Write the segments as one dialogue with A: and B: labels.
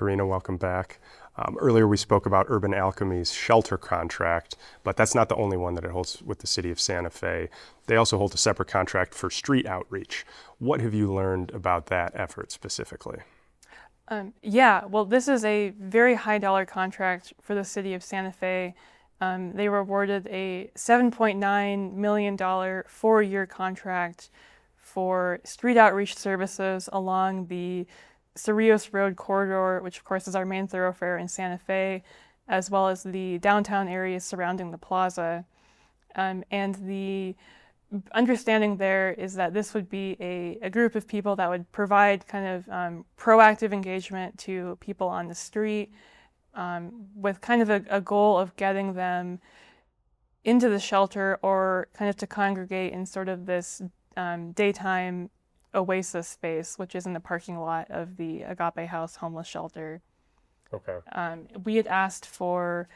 A: Karina, welcome back. Earlier we spoke about Urban Alchemy's shelter contract, but that's not the only one that it holds with the city of Santa Fe. They also hold a separate contract for street outreach. What have you learned about that effort specifically?
B: Well, this is a very high dollar contract for the city of Santa Fe. They were awarded a $7.9 million 4-year contract for street outreach services along the Cerrillos Road corridor, which of course is our main thoroughfare in Santa Fe, as well as the downtown areas surrounding the plaza. And the understanding there is that this would be a group of people that would provide kind of proactive engagement to people on the street, with kind of a goal of getting them into the shelter or kind of to congregate in sort of this daytime oasis space, which is in the parking lot of the Agape House homeless shelter.
A: Okay.
B: We had asked for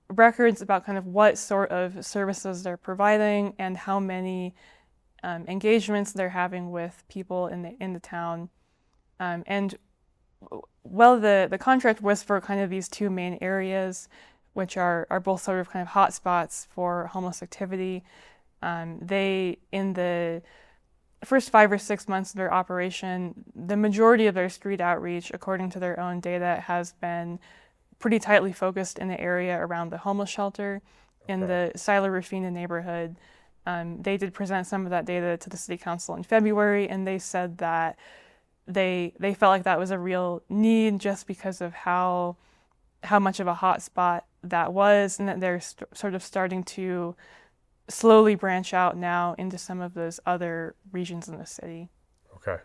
B: records about kind of what sort of services they're providing and how many engagements they're having with people in the town. And well, the contract was for kind of these two main areas, which are both sort of kind of hot spots for homeless activity. They, in the first 5 or 6 months of their operation, the majority of their street outreach, according to their own data, has been pretty tightly focused in the area around the homeless shelter in the Sila Rufina neighborhood. They did present some of that data to the city council in February, and they said that they felt like that was a real need just because of how much of a hot spot that was, and that they're sort of starting to slowly branch out now into some of those other regions in the city.
A: Okay.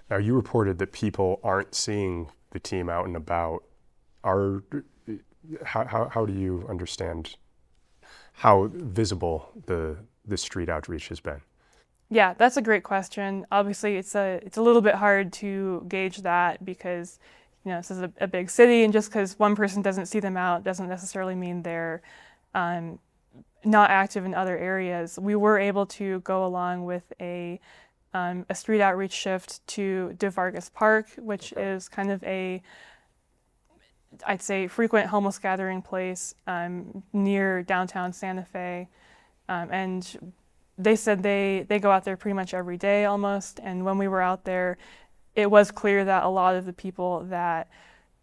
A: Now, you reported that people aren't seeing the team out and about. How do you understand how visible the street outreach has been?
B: Yeah, that's a great question. Obviously, it's a little bit hard to gauge that because, this is a big city, and just because one person doesn't see them out doesn't necessarily mean they're not active in other areas. We were able to go along with a street outreach shift to De Vargas Park, which is kind of I'd say, frequent homeless gathering place near downtown Santa Fe. And they said they go out there pretty much every day almost. And when we were out there, it was clear that a lot of the people that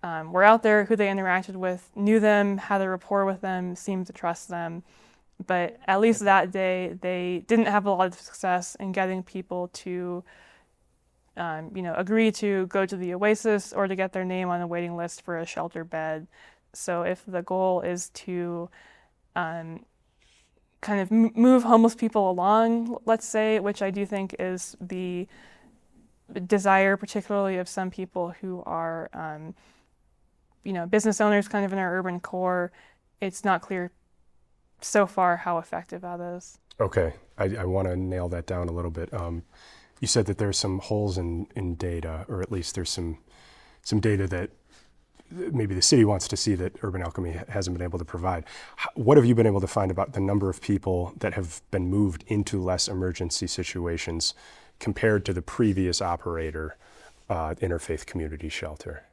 B: were out there, who they interacted with, knew them, had a rapport with them, seemed to trust them. But at least that day, they didn't have a lot of success in getting people to agree to go to the Oasis or to get their name on a waiting list for a shelter bed. So if the goal is to kind of move homeless people along, let's say, which I do think is the desire, particularly of some people who are, business owners kind of in our urban core, it's not clear so far how effective that is.
A: Okay, I want to nail that down a little bit. You said that there's some holes in data, or at least there's some data that maybe the city wants to see that Urban Alchemy hasn't been able to provide. What have you been able to find about the number of people that have been moved into less emergency situations compared to the previous operator, Interfaith Community Shelter?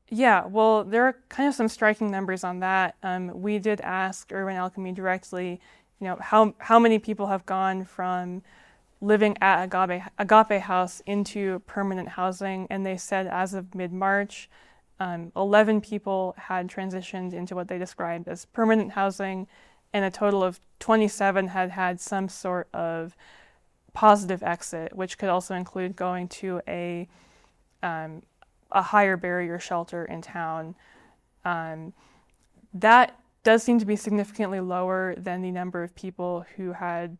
B: Well, there are kind of some striking numbers on that. We did ask Urban Alchemy directly, how many people have gone from living at Agape House into permanent housing, and they said as of mid-March, 11 people had transitioned into what they described as permanent housing, and a total of 27 had had some sort of positive exit, which could also include going to a higher barrier shelter in town. That does seem to be significantly lower than the number of people who had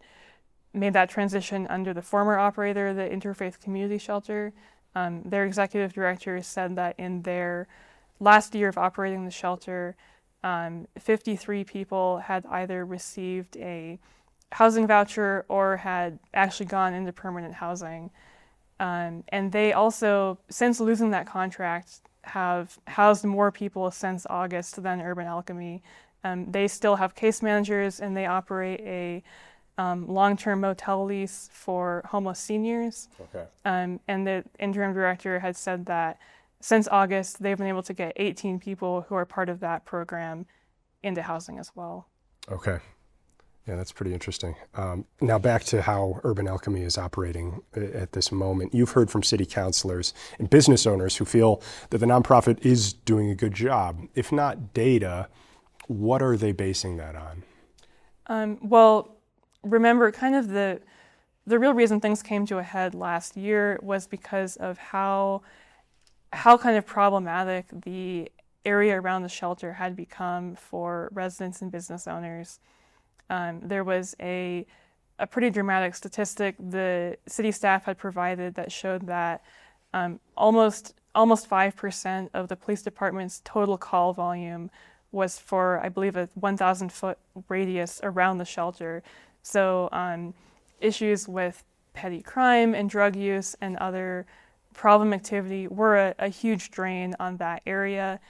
B: made that transition under the former operator, the Interfaith Community Shelter. Their executive director said that in their last year of operating the shelter, 53 people had either received a housing voucher or had actually gone into permanent housing. And they also, since losing that contract, have housed more people since August than Urban Alchemy. They still have case managers, and they operate a long-term motel lease for homeless seniors.
A: Okay.
B: And the interim director had said that since August, they've been able to get 18 people who are part of that program into housing as well.
A: Okay. Yeah, that's pretty interesting. Now back to how Urban Alchemy is operating at this moment. You've heard from city councilors and business owners who feel that the nonprofit is doing a good job. If not data, what are they basing that on?
B: Well, remember, kind of the real reason things came to a head last year was because of how kind of problematic the area around the shelter had become for residents and business owners. There was a pretty dramatic statistic the city staff had provided that showed that almost 5% of the police department's total call volume was for, I believe, a 1,000-foot radius around the shelter. So issues with petty crime and drug use and other problem activity were a huge drain on that area.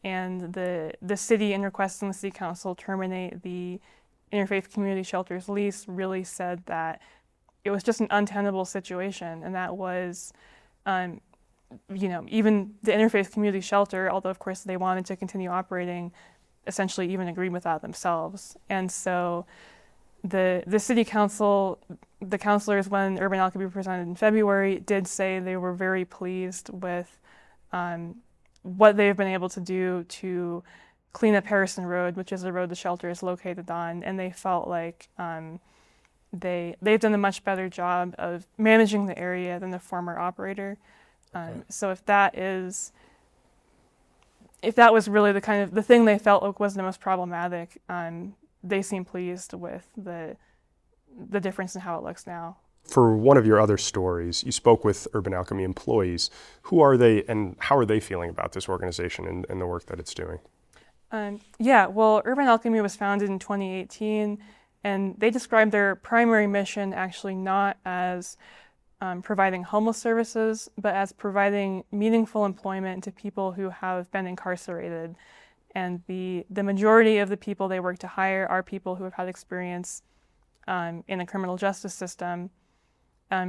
B: And the city, in requesting the city council terminate the Interfaith Community Shelter's lease, really said that it was just an untenable situation, and that was, even the Interfaith Community Shelter, although of course they wanted to continue operating, essentially even agreed with that themselves. And so the city council, the councilors, when Urban Alchemy presented in February, did say they were very pleased with what they've been able to do to clean up Harrison Road, which is the road the shelter is located on, and they felt like they've done a much better job of managing the area than the former operator. So if that was really the thing they felt like was the most problematic, they seem pleased with the difference in how it looks now.
A: For one of your other stories, you spoke with Urban Alchemy employees. Who are they and how are they feeling about this organization and the work that it's doing?
B: Well, Urban Alchemy was founded in 2018, and they described their primary mission actually not as providing homeless services, but as providing meaningful employment to people who have been incarcerated. And the majority of the people they work to hire are people who have had experience in the criminal justice system.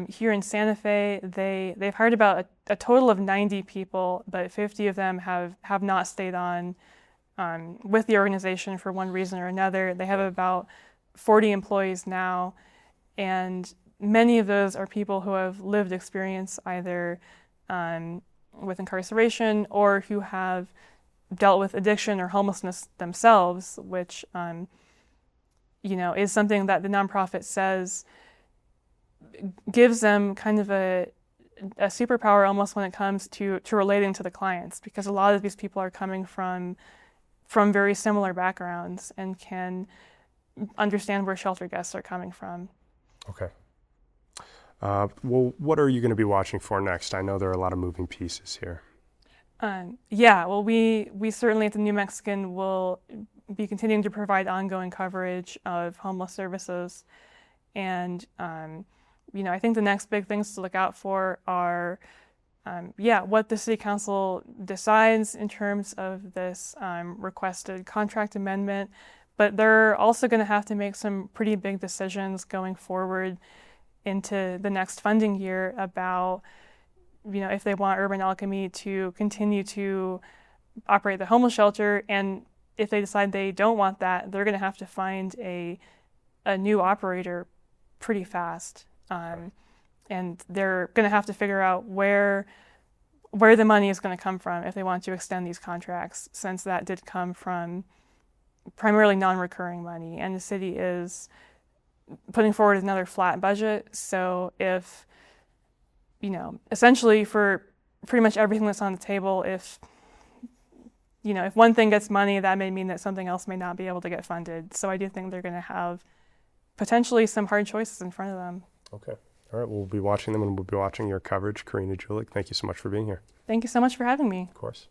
B: Here in Santa Fe, they've hired about a total of 90 people, but 50 of them have not stayed on with the organization for one reason or another. They have about 40 employees now, and many of those are people who have lived experience either with incarceration or who have dealt with addiction or homelessness themselves, which is something that the nonprofit says gives them kind of a superpower almost when it comes to relating to the clients, because a lot of these people are coming from very similar backgrounds and can understand where shelter guests are coming from.
A: Okay. Well, what are you going to be watching for next? I know there are a lot of moving pieces here.
B: We certainly at the New Mexican will be continuing to provide ongoing coverage of homeless services. And, I think the next big things to look out for are what the City Council decides in terms of this requested contract amendment, but they're also going to have to make some pretty big decisions going forward into the next funding year about, if they want Urban Alchemy to continue to operate the homeless shelter, and if they decide they don't want that, they're going to have to find a new operator pretty fast. And they're going to have to figure out where the money is going to come from if they want to extend these contracts, since that did come from primarily non-recurring money, and the city is putting forward another flat budget. So if, essentially for pretty much everything that's on the table, if one thing gets money, that may mean that something else may not be able to get funded. So I do think they're going to have potentially some hard choices in front of them.
A: Okay. All right. We'll be watching them, and we'll be watching your coverage. Karina Julich, thank you so much for being here.
B: Thank you so much for having me.
A: Of course.